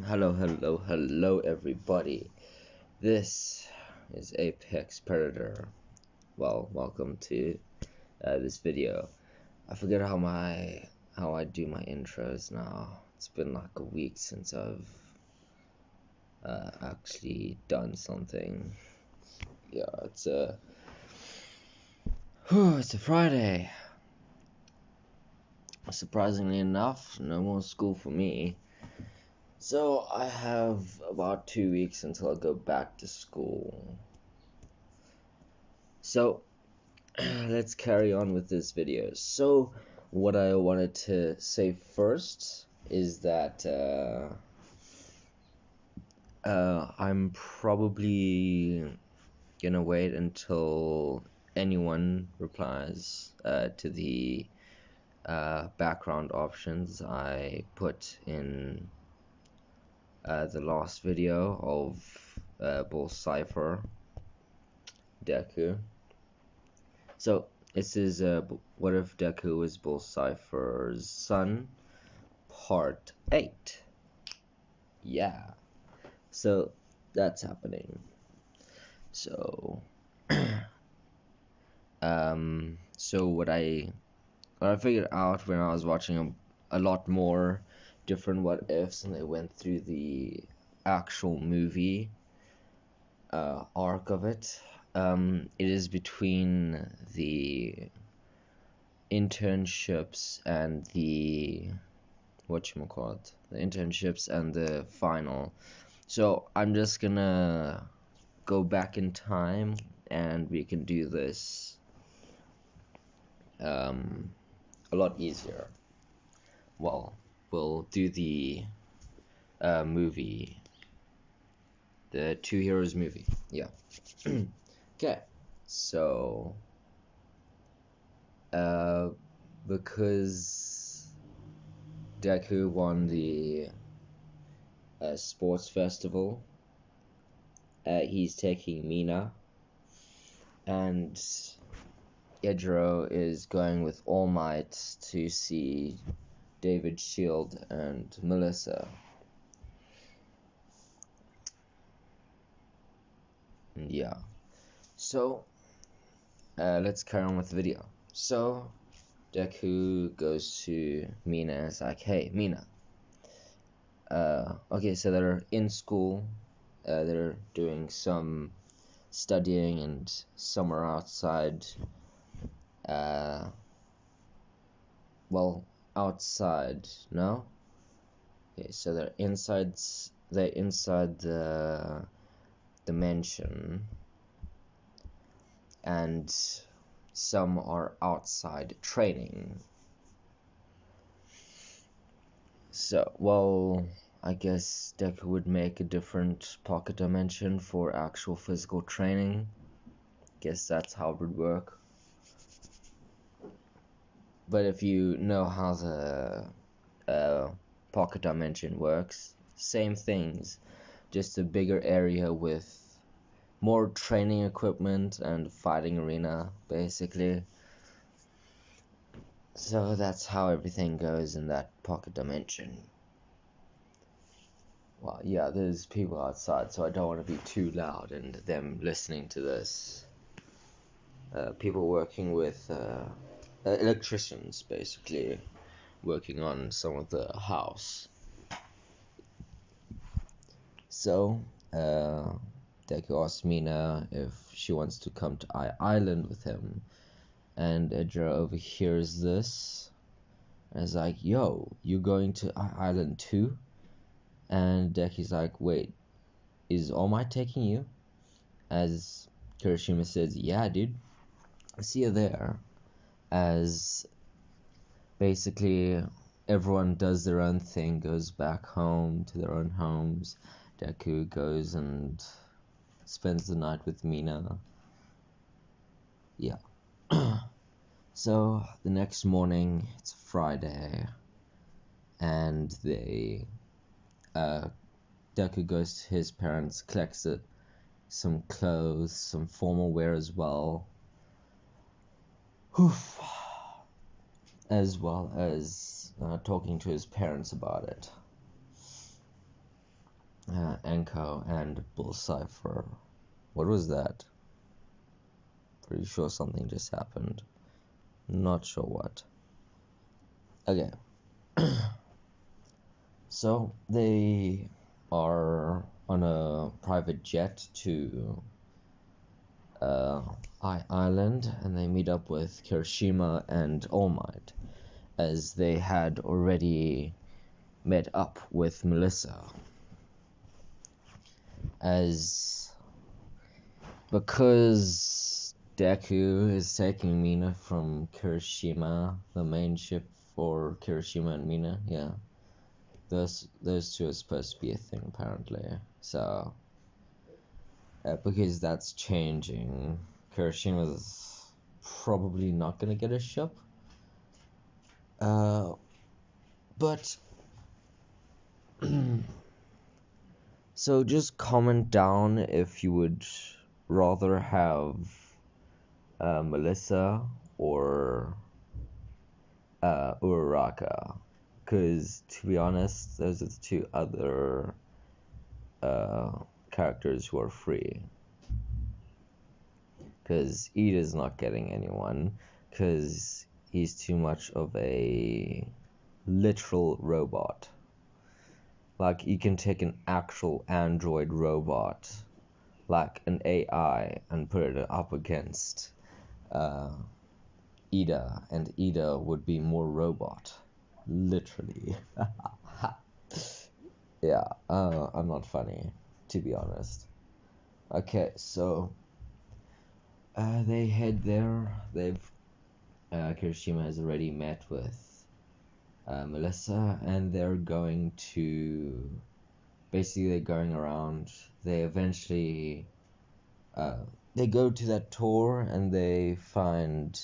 Hello, everybody. This is Apex Predator. Well, welcome to this video. I forget how I do my intros now. It's been like a week since I've actually done something. Yeah, it's a Friday. Surprisingly enough, no more school for me. So I have about 2 weeks until I go back to school. So let's carry on with this video. So what I wanted to say first is that I'm probably gonna wait until anyone replies to the background options I put in the last video of Bill Ciphers deku. So this is What If Deku Was Bill Ciphers' Son, Part 8. Yeah. So that's happening. So so what I figured out when I was watching a lot more different what ifs and I went through the actual movie arc of it. It is between the internships and the final. So I'm just gonna go back in time and we can do this a lot easier. Well, we'll do the movie, the Two Heroes movie. Yeah. Okay. So because Deku won the sports festival, he's taking Mina, and Edro is going with All Might to see David Shield and Melissa. And yeah. So let's carry on with the video. So Deku goes to Mina and is like, hey, Mina. Okay, so they're in school. They're doing some studying and some are outside. Well, outside, no? Okay, so they're inside the mansion. And some are outside training. So, well, I guess Deku would make a different pocket dimension for actual physical training. Guess that's how it would work. But if you know how the pocket dimension works, same things, just a bigger area with more training equipment and fighting arena, basically. So that's how everything goes in that pocket dimension. Well, yeah, there's people outside, so I don't want to be too loud and them listening to this. People working with electricians, basically, working on some of the house. So, Deku asks Mina if she wants to come to Island with him, and Edra overhears this and is like, yo, you going to Island too? And Deku's like, wait, is All Might taking you? As Kirishima says, yeah, dude, I see you there. As basically everyone does their own thing, goes back home to their own homes. Deku goes and spends the night with Mina. Yeah. So the next morning, it's Friday, and Deku goes to his parents, collects some clothes, some formal wear as well. As well as talking to his parents about it. Anko and Bill Cipher. What was that? Pretty sure something just happened. Not sure what. Okay. So they are on a private jet to Island, and they meet up with Kirishima and All Might, as they had already met up with Melissa. Because Deku is taking Mina from Kirishima, the main ship for Kirishima and Mina, yeah. Those two are supposed to be a thing, apparently. So, because that's changing, Kirishima's probably not gonna get a ship. But so just comment down if you would rather have Melissa or Uraraka, because to be honest, those are the two other characters who are free. Because Ida's not getting anyone, because he's too much of a literal robot. Like, you can take an actual android robot, like an AI, and put it up against Ida, and Ida would be more robot. Literally. Yeah, I'm not funny, to be honest. Okay, so they head there. Kirishima has already met with Melissa, and they're going to, basically they're going around. They eventually they go to that tour, and they find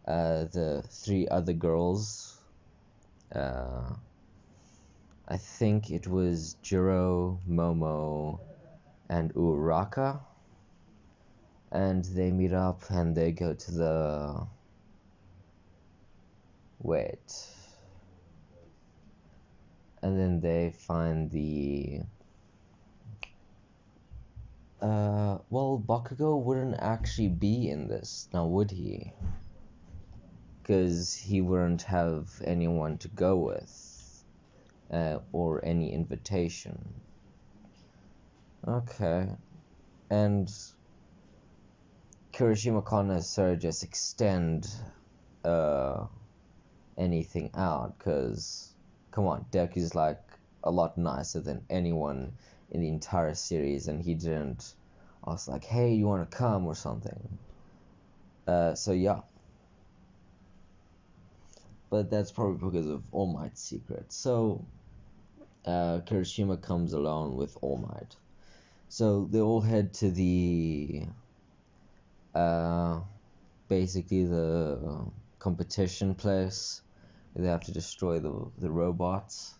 the three other girls. I think it was Jiro, Momo, and Uraka. And they meet up, and they go to the... Wait. And then they find the... well, Bakugo wouldn't actually be in this, now would he? Because he wouldn't have anyone to go with, or any invitation. Okay. And Kirishima can't necessarily just extend anything out, because, come on, Deku's like a lot nicer than anyone in the entire series, and he didn't ask like, hey, you want to come or something. So yeah. But that's probably because of All Might's secret. So Kirishima comes along with All Might. So they all head to the basically the competition place. They have to destroy the robots.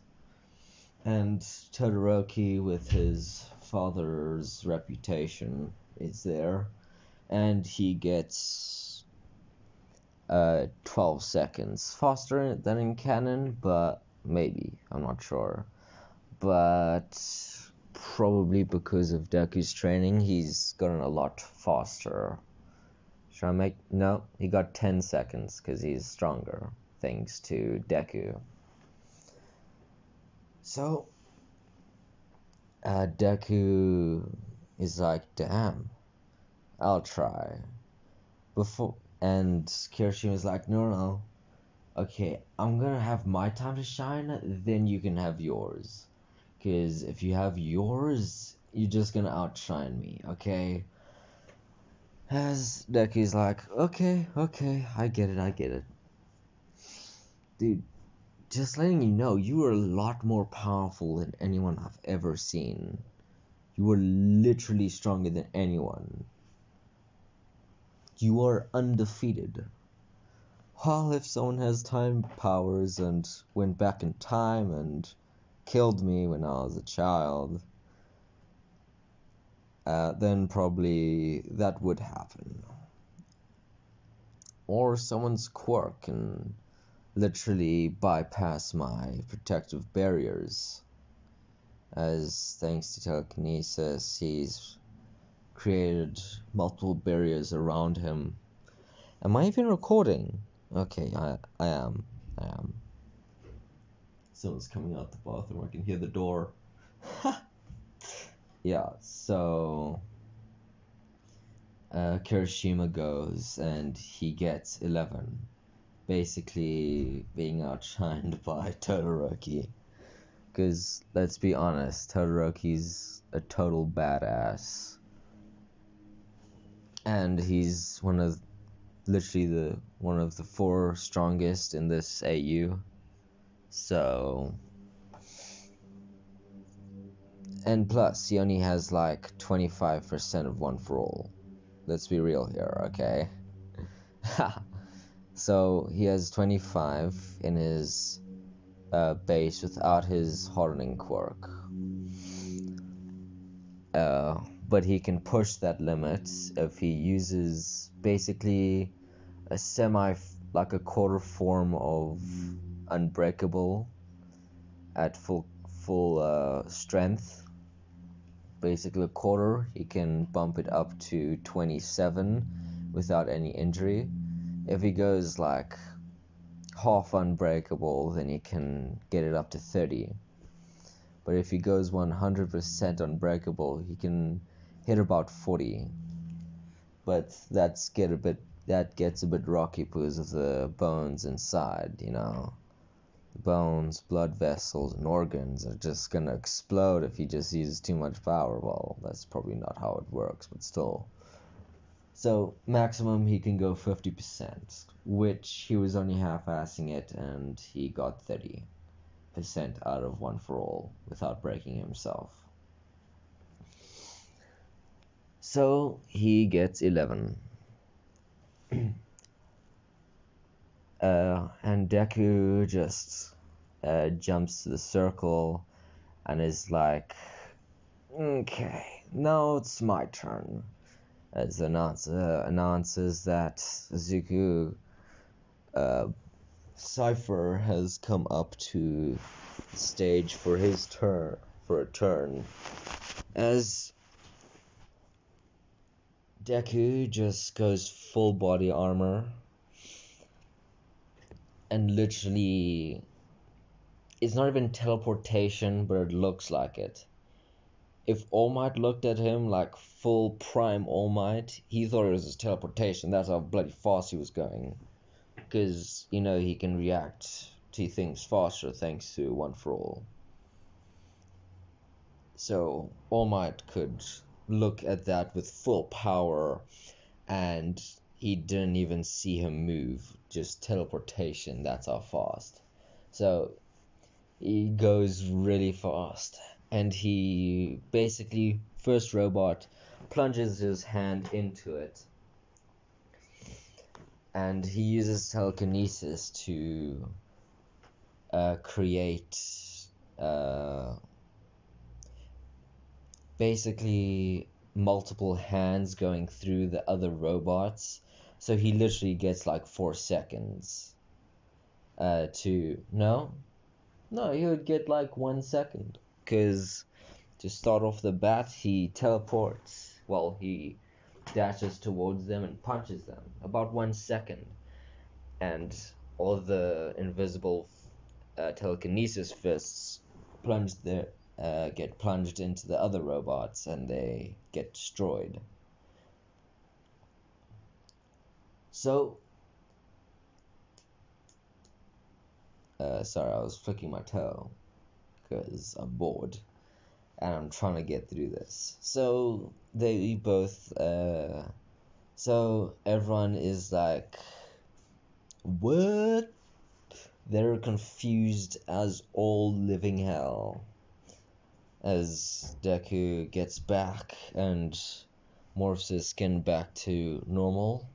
And Todoroki, with his father's reputation, is there. And he gets 12 seconds faster than in canon, but maybe, I'm not sure. But probably because of Deku's training, he's gotten a lot faster. Should I make... No, he got 10 seconds because he's stronger, thanks to Deku. So, Deku is like, damn, I'll try. And Kirishima's like, no. Okay, I'm gonna have my time to shine, then you can have yours. Because if you have yours, you're just gonna outshine me, okay? As Deku's like, okay, I get it. Dude, just letting you know, you are a lot more powerful than anyone I've ever seen. You are literally stronger than anyone. You are undefeated. Well, if someone has time powers and went back in time and killed me when I was a child, then probably that would happen. Or someone's quirk can literally bypass my protective barriers. as thanks to telekinesis, he's created multiple barriers around him. Am I even recording? Okay, I am. Someone's coming out the bathroom. I can hear the door. Yeah, so Kirishima goes and he gets 11, basically being outshined by Todoroki. Because let's be honest, Todoroki's a total badass, and he's literally one of the 4 strongest in this AU. So, and plus he only has like 25% of One for All. Let's be real here, okay? So he has 25 in his base without his hardening quirk. But he can push that limit if he uses basically like a quarter form of Unbreakable at full strength. Basically a quarter, he can bump it up to 27 without any injury. If he goes like half Unbreakable, then he can get it up to 30. But if he goes 100% Unbreakable, he can hit about 40. But that gets a bit rocky because of the bones inside, you know. Bones, blood vessels, and organs are just gonna explode if he just uses too much power. Well, that's probably not how it works, but still. So, maximum he can go 50%, which he was only half-assing it, and he got 30% out of One for All without breaking himself. So, he gets 11. And Deku just jumps to the circle and is like, okay, now it's my turn. As the announces that Zuko Cipher has come up to the stage for a turn. As Deku just goes full body armor and literally, it's not even teleportation, but it looks like it. If All Might looked at him like full prime All Might, he thought it was his teleportation. That's how bloody fast he was going. Because, you know, he can react to things faster thanks to One for All. So, All Might could look at that with full power, and he didn't even see him move. Just teleportation, that's how fast. So, he goes really fast. And he basically, first robot, plunges his hand into it. And he uses telekinesis to create basically multiple hands going through the other robots. So he literally gets like 4 seconds No, he would get like 1 second. Because to start off the bat, he teleports. Well, he dashes towards them and punches them. About 1 second. And all the invisible telekinesis fists get plunged into the other robots, and they get destroyed. So, sorry, I was flicking my toe because I'm bored and I'm trying to get through this. So they both, so everyone is like, what? They're confused as all living hell. As Deku gets back and morphs his skin back to normal,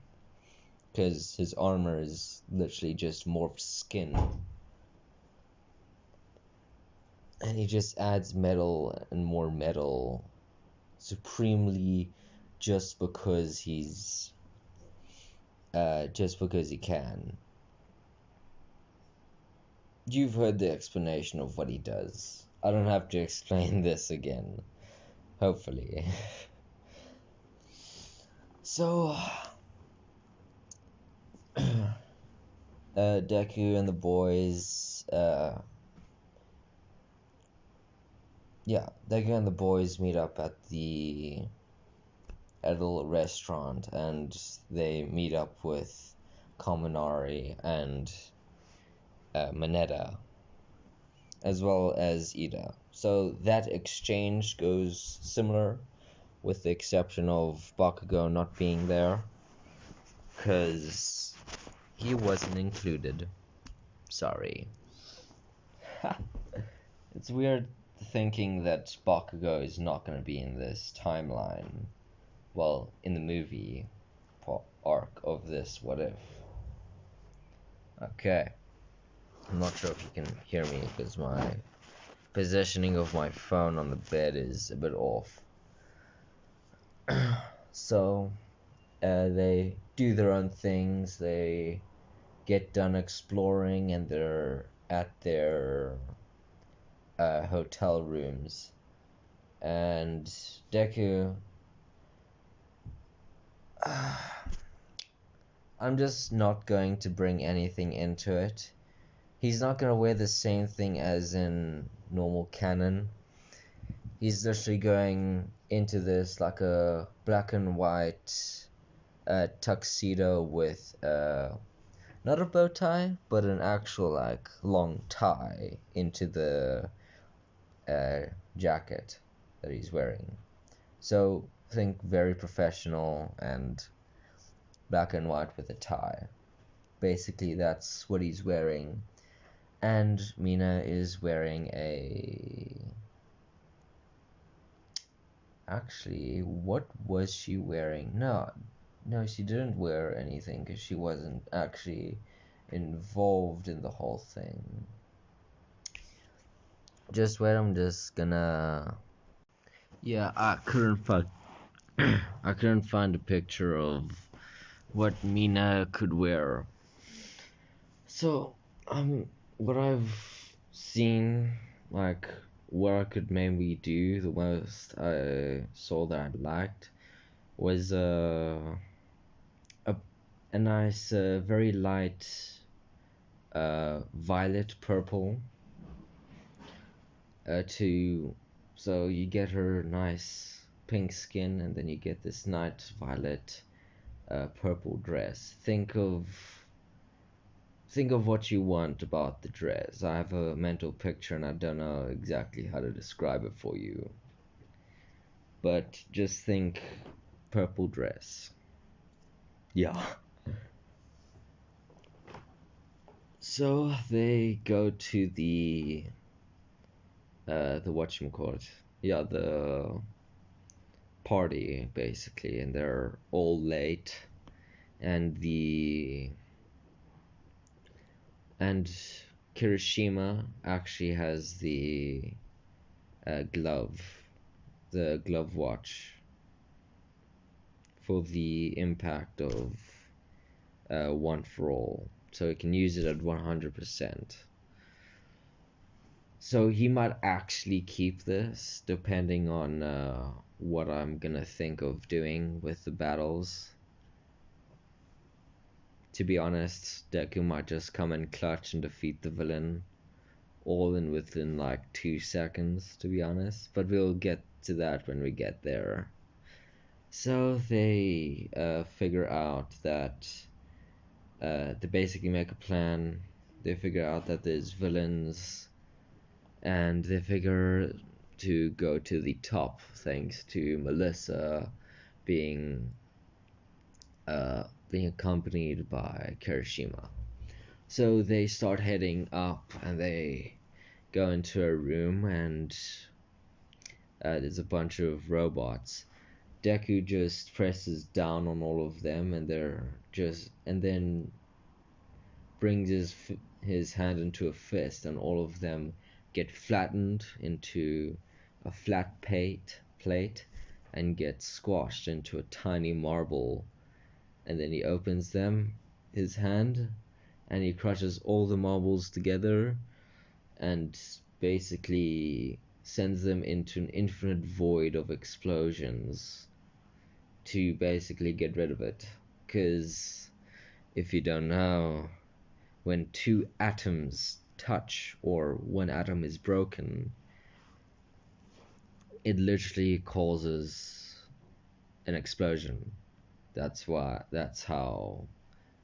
because his armor is literally just morphed skin. And he just adds metal and more metal supremely just because he can. You've heard the explanation of what he does. I don't have to explain this again. Hopefully. So, Deku and the boys, Deku and the boys meet up at a little restaurant, and they meet up with Kaminari and Mineta, as well as Ida. So that exchange goes similar, with the exception of Bakugo not being there, because he wasn't included. Sorry. It's weird thinking that Bakugo is not going to be in this timeline. Well, in the movie arc of this What If. Okay. I'm not sure if you can hear me because my positioning of my phone on the bed is a bit off. So, they do their own things, they get done exploring, and they're at their hotel rooms. And Deku... I'm just not going to bring anything into it. He's not going to wear the same thing as in normal canon. He's literally going into this like a black and white tuxedo with not a bow tie, but an actual like long tie into the jacket that he's wearing. So think very professional and black and white with a tie. Basically, that's what he's wearing. And Mina is wearing a... Actually, what was she wearing? No, she didn't wear anything because she wasn't actually involved in the whole thing. Just wait, I'm just gonna... Yeah, I couldn't find a picture of what Mina could wear. So, what I've seen, like, what I could maybe do, the most I saw that I liked, was a nice, very light, violet purple, so you get her nice pink skin, and then you get this nice violet, purple dress. Think of what you want about the dress. I have a mental picture and I don't know exactly how to describe it for you. But just think purple dress. Yeah. So they go to the whatchamacallit. Yeah, the party basically, and they're all late, and Kirishima actually has the glove watch for the impact of One for All, so he can use it at 100%. So he might actually keep this, depending on what I'm gonna think of doing with the battles. To be honest, Deku might just come in clutch and defeat the villain all within like 2 seconds, to be honest. But we'll get to that when we get there. So they figure out that they basically make a plan. They figure out that there's villains, and they figure to go to the top thanks to Melissa being accompanied by Kirishima. So they start heading up, and they go into a room, and there's a bunch of robots. Deku just presses down on all of them, and then brings his hand into a fist, and all of them get flattened into a flat plate and get squashed into a tiny marble. And then he opens his hand, and he crushes all the marbles together, and basically sends them into an infinite void of explosions to basically get rid of it. Because if you don't know, when two atoms touch or one atom is broken, it literally causes an explosion. That's how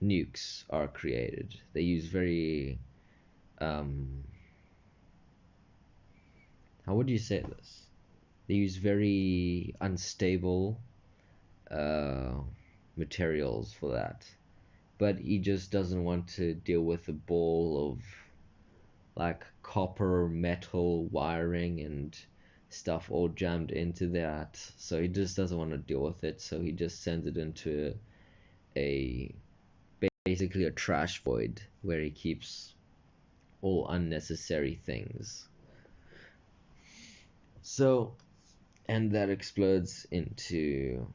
nukes are created. They use very how would you say this? They use very unstable uh, materials for that. But he just doesn't want to deal with a ball of like copper metal wiring and stuff all jammed into that. So he just doesn't want to deal with it. So he just sends it into a basically a trash void where he keeps all unnecessary things. So, and that explodes into,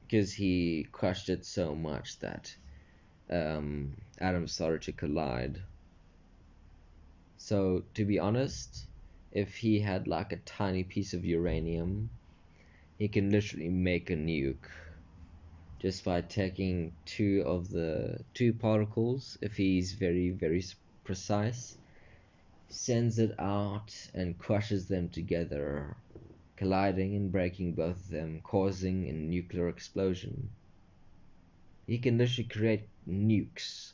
because he crushed it so much that atoms started to collide. So, to be honest, if he had like a tiny piece of uranium, he can literally make a nuke just by taking two particles. If he's very precise, sends it out and crushes them together, colliding and breaking both of them, causing a nuclear explosion. He can literally create nukes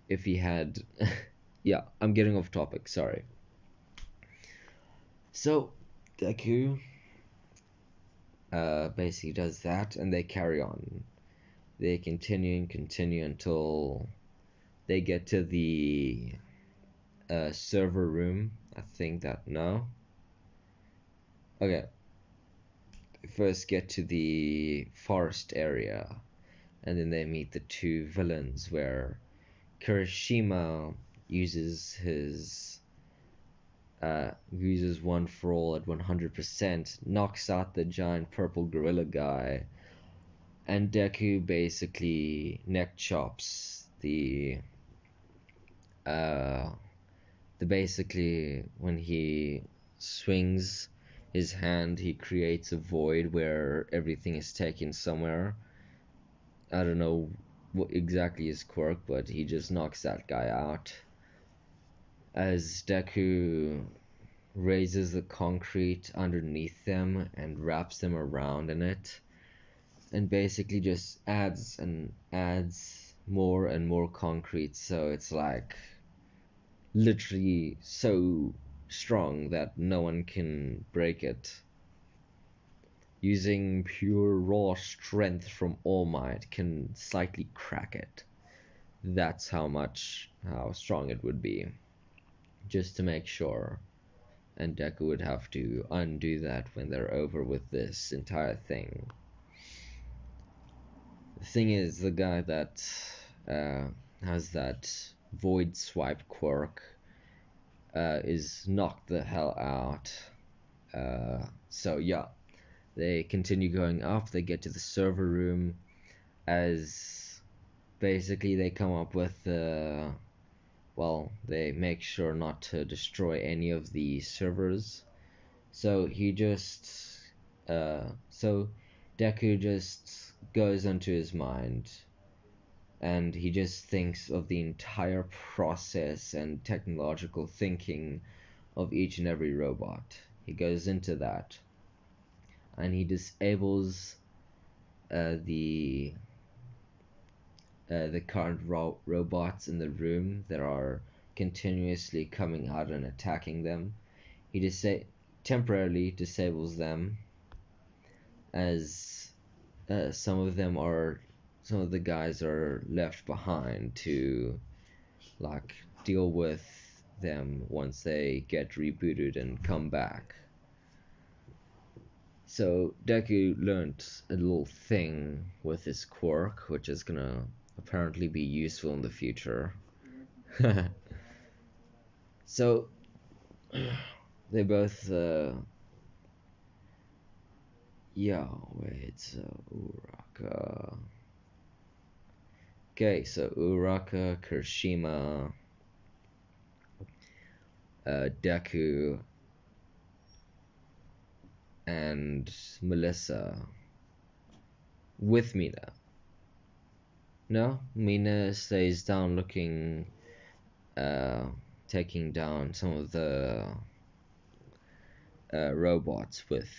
if he had. Yeah, I'm getting off topic, sorry. So, Deku basically does that, and they carry on. They continue until they get to the server room. I think that, no? Okay. They first get to the forest area, and then they meet the two villains where Kirishima uses his uses one for all at 100%, knocks out the giant purple gorilla guy, and Deku basically neck chops uh the basically when he swings his hand, he creates a void where everything is taken somewhere. I don't know what exactly his quirk, but he just knocks that guy out. As Deku raises the concrete underneath them and wraps them around in it, and basically just adds and adds more and more concrete, so it's like literally so strong that no one can break it. Using pure raw strength from All Might can slightly crack it. That's how strong it would be. Just to make sure. And Deku would have to undo that when they're over with this entire thing. The thing is, the guy that has that void swipe quirk is knocked the hell out. So yeah, they continue going up. They get to the server room, as basically they come up with well, they make sure not to destroy any of the servers. So so Deku just goes into his mind, and he just thinks of the entire process and technological thinking of each and every robot. He goes into that, and he disables the current robots in the room that are continuously coming out and attacking them. He temporarily disables them, as some of the guys are left behind to like deal with them once they get rebooted and come back. So Deku learned a little thing with his quirk, which is gonna apparently be useful in the future. So they both yeah, wait, Uraka. Okay, so Uraka, Kirishima, Deku and Melissa with Mina. No, Mina stays down looking, uh, taking down some of the robots with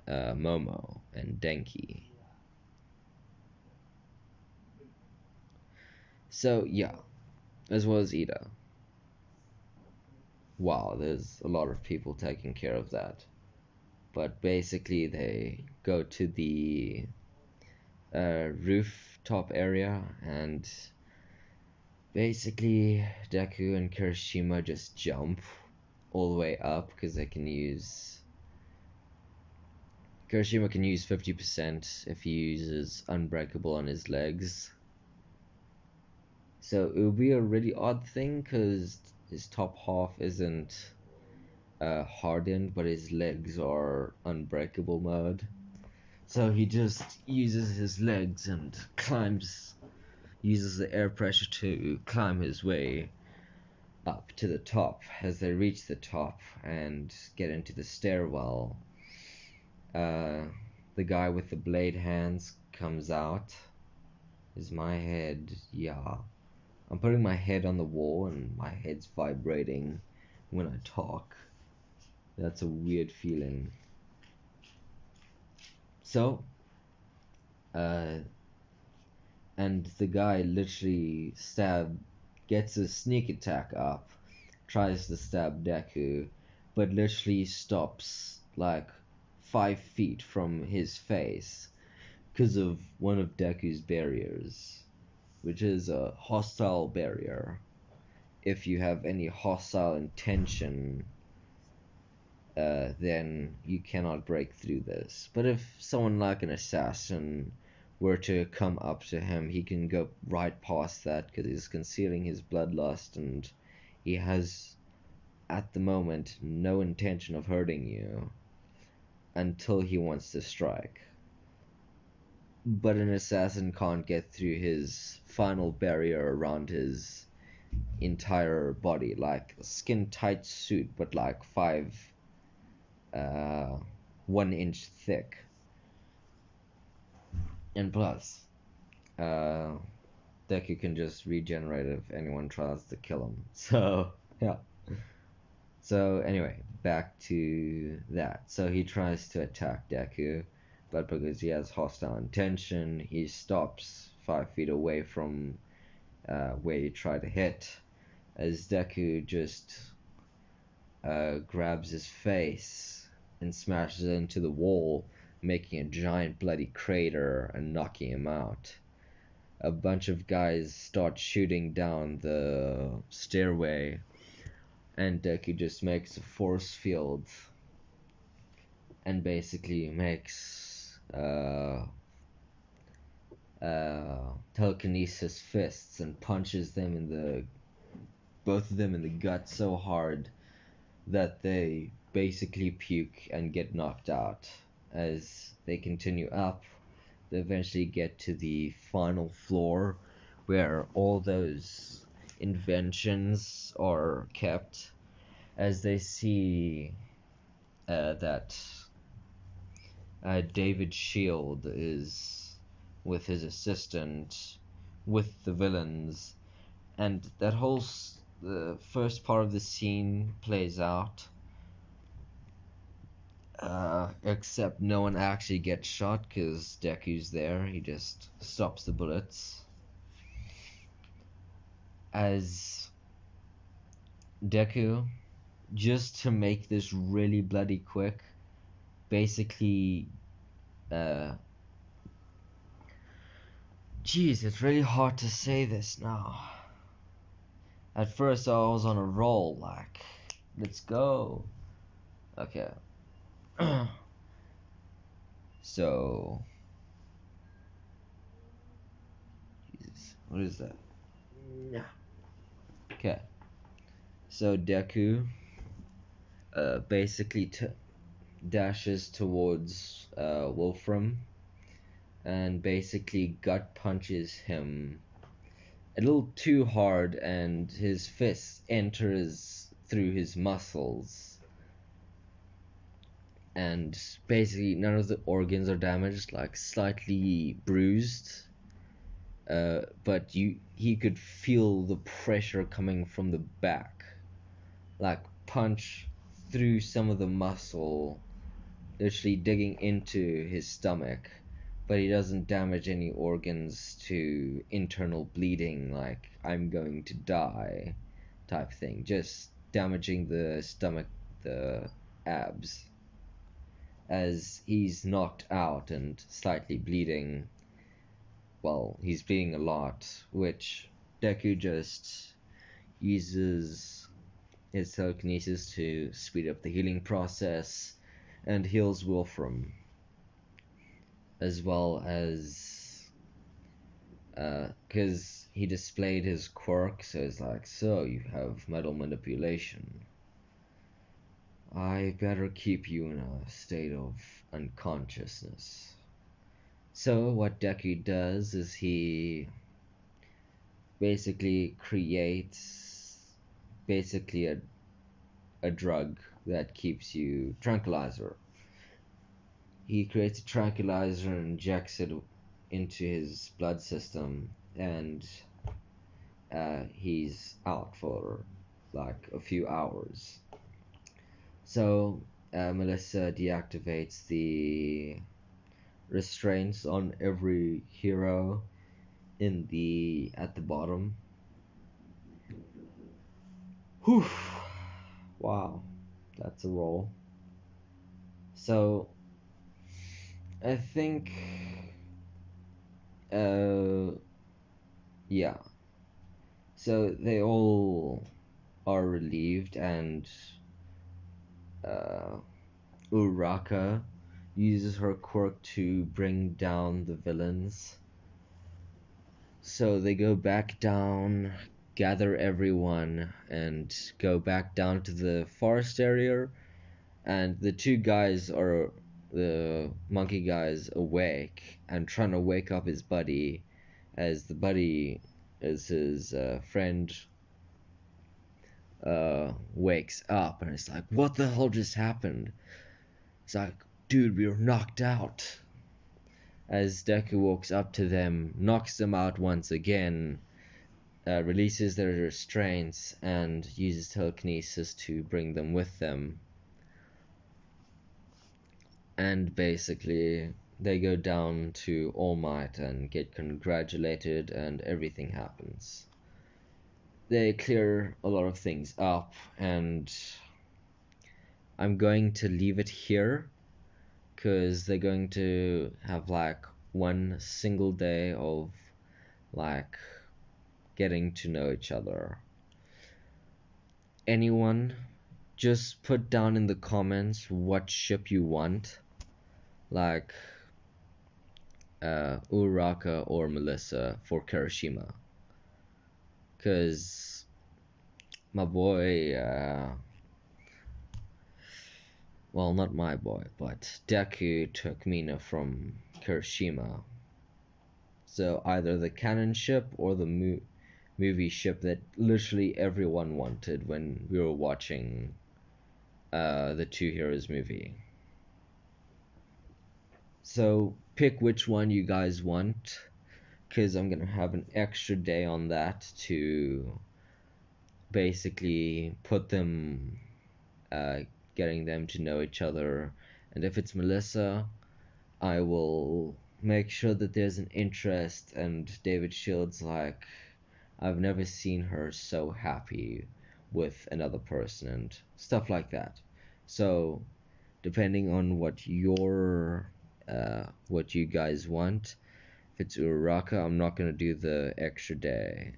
Momo and Denki. So yeah, as well as Ida. Wow, there's a lot of people taking care of that. But basically, they go to the rooftop area, and basically, Deku and Kirishima just jump all the way up because they can use. Kirishima can use 50% if he uses Unbreakable on his legs. So it would be a really odd thing because his top half isn't hardened, but his legs are Unbreakable mode. So he just uses his legs and uses the air pressure to climb his way up to the top. As they reach the top and get into the stairwell, the guy with the blade hands comes out. Is my head? Yeah. I'm putting my head on the wall and my head's vibrating when I talk. That's a weird feeling. So, and the guy literally gets a sneak attack up, tries to stab Deku, but literally stops like 5 feet from his face because of one of Deku's barriers, which is a hostile barrier. If you have any hostile intention, then you cannot break through this. But if someone like an assassin were to come up to him, he can go right past that because he's concealing his bloodlust and he has, at the moment, no intention of hurting you until he wants to strike. But an assassin can't get through his final barrier around his entire body, like a skin tight suit, but like 1 inch thick. And plus, Deku can just regenerate if anyone tries to kill him. So, yeah. So, anyway, back to that. So, he tries to attack Deku, but because he has hostile intention, he stops 5 feet away from where he tried to hit, as Deku just grabs his face and smashes it into the wall, making a giant bloody crater and knocking him out. A bunch of guys start shooting down the stairway, and Deku just makes a force field and basically makes telekinesis fists and punches them both of them in the gut so hard that they basically puke and get knocked out. As they continue up, they eventually get to the final floor where all those inventions are kept, as they see that David Shield is with his assistant with the villains, and that whole the first part of the scene plays out, except no one actually gets shot because Deku's there. He just stops the bullets. As Deku, just to make this really bloody quick, basically, geez, it's really hard to say this now. At first I was on a roll, like, let's go. Okay. So, Jesus, what is that? Yeah. Okay. So Deku basically dashes towards Wolfram and basically gut punches him a little too hard, and his fist enters through his muscles, and basically none of the organs are damaged, like slightly bruised, but he could feel the pressure coming from the back, like punch through some of the muscle, literally digging into his stomach, but he doesn't damage any organs to internal bleeding, like I'm going to die type thing, just damaging the stomach, the abs, as he's knocked out and slightly bleeding. Well, he's bleeding a lot, which Deku just uses his telekinesis to speed up the healing process and heals Wolfram, as well as because he displayed his quirk, so it's like, so you have metal manipulation. I better keep you in a state of unconsciousness. So what Deku does is he basically creates basically a drug that keeps you tranquilizer. He creates a tranquilizer and injects it into his blood system, and he's out for like a few hours. So Melissa deactivates the restraints on every hero at the bottom. Whew. Wow, that's a roll. So I think yeah. So they all are relieved, and Uraka uses her quirk to bring down the villains. So they go back down, gather everyone, and go back down to the forest area. And the two guys are, the monkey guys, awake and trying to wake up his buddy, as the buddy, as his friend, wakes up, and it's like, what the hell just happened? It's like, dude, we were knocked out. As Deku walks up to them, knocks them out once again, releases their restraints, and uses telekinesis to bring them with them. And basically, they go down to All Might and get congratulated, and everything happens. They clear a lot of things up, and I'm going to leave it here, because they're going to have like one single day of like getting to know each other. Anyone, just put down in the comments what ship you want, like Uraka or Melissa for Kirishima, because my boy, well, not my boy, but Deku took Mina from Kirishima. So either the canon ship or the movie ship that literally everyone wanted when we were watching the Two Heroes movie. So pick which one you guys want, because I'm gonna have an extra day on that to basically put them, getting them to know each other. And if it's Melissa, I will make sure that there's an interest, and David Shields, like, I've never seen her so happy with another person and stuff like that. So depending on what you guys want, if it's Uraka, I'm not gonna do the extra day.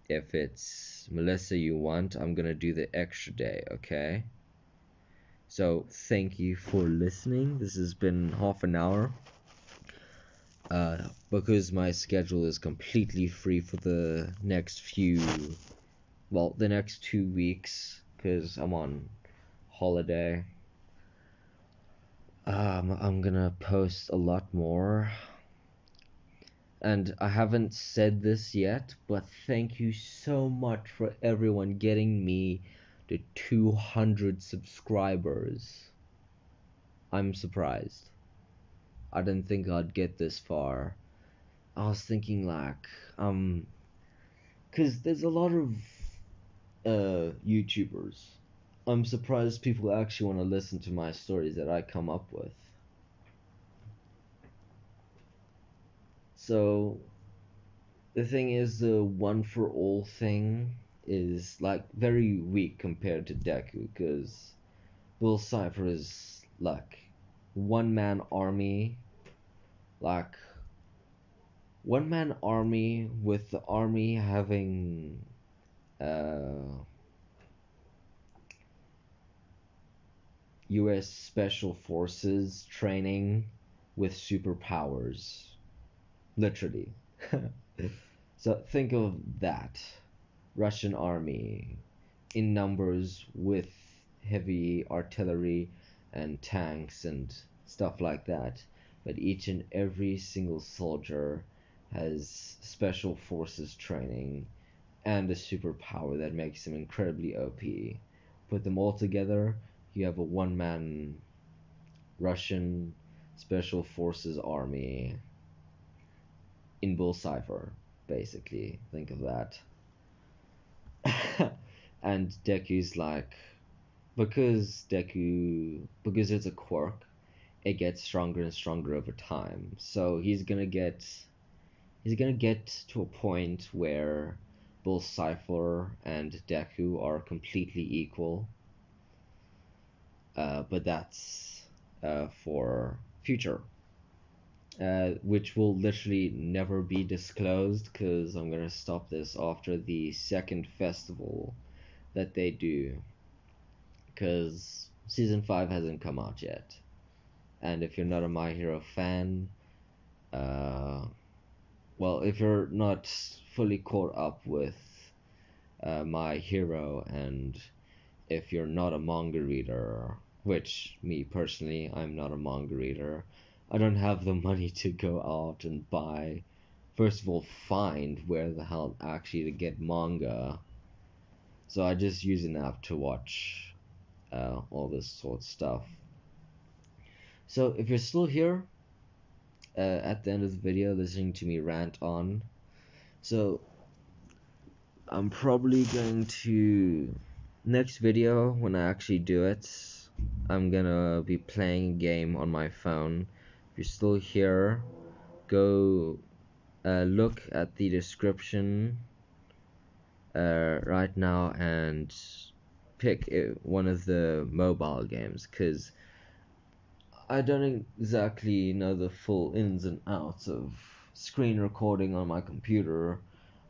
If it's Melissa you want, I'm gonna do the extra day, okay? So thank you for listening. This has been half an hour. Because my schedule is completely free for the next the next 2 weeks, because I'm on holiday. I'm gonna post a lot more. And I haven't said this yet, but thank you so much for everyone getting me to 200 subscribers. I'm surprised. I didn't think I'd get this far. I was thinking like, cause there's a lot of YouTubers. I'm surprised people actually want to listen to my stories that I come up with. So the thing is, the one for all thing is like very weak compared to Deku, because Bill Ciphers is like one man army, like one man army with the army having US Special Forces training with superpowers. Literally. So think of that. Russian army in numbers with heavy artillery and tanks and stuff like that. But each and every single soldier has special forces training and a superpower that makes him incredibly OP. Put them all together, you have a one-man Russian Special Forces army in Bull Cipher, basically. Think of that. And Deku's like, because it's a quirk, it gets stronger and stronger over time. So he's gonna get to a point where Bull Cipher and Deku are completely equal. But that's for future. Which will literally never be disclosed, because I'm gonna stop this after the second festival that they do, because season 5 hasn't come out yet. And if you're not a My Hero fan, well, if you're not fully caught up with My Hero, and if you're not a manga reader, which me personally, I'm not a manga reader, I don't have the money to go out and buy, first of all, find where the hell actually to get manga. So I just use an app to watch all this sort of stuff. So if you're still here at the end of the video listening to me rant on, so I'm probably going to, next video when I actually do it, I'm gonna be playing a game on my phone. If you're still here, go look at the description right now and pick one of the mobile games, because I don't exactly know the full ins and outs of screen recording on my computer.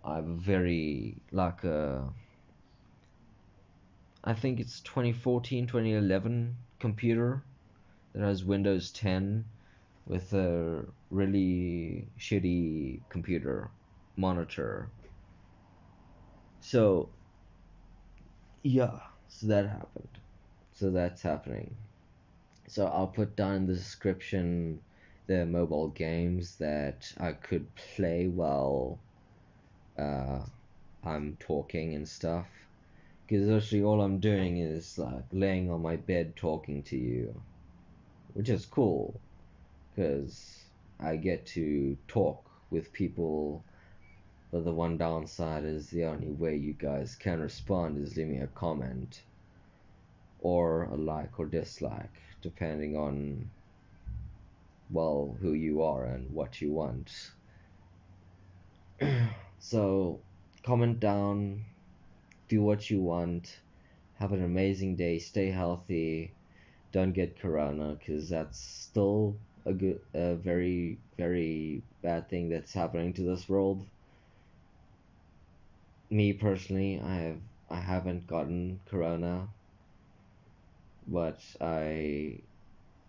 I have a very, like I think it's 2014, 2011 computer that has Windows 10 with a really shitty computer monitor. So yeah, so that happened. So that's happening. So I'll put down in the description the mobile games that I could play while I'm talking and stuff. Because actually all I'm doing is like laying on my bed talking to you, which is cool, because I get to talk with people. But the one downside is the only way you guys can respond is leaving a comment or a like or dislike, depending on, well, who you are and what you want. So comment down, do what you want, have an amazing day, stay healthy, don't get corona, because that's still a very, very bad thing that's happening to this world. Me personally, I haven't gotten corona, but I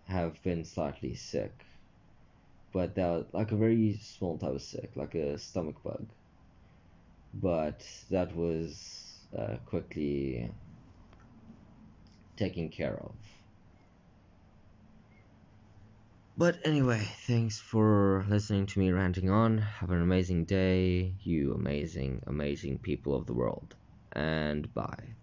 have been slightly sick. But that was like a very small type of sick, like a stomach bug. But that was quickly taken care of. But anyway, thanks for listening to me ranting on. Have an amazing day, you amazing, amazing people of the world. And bye.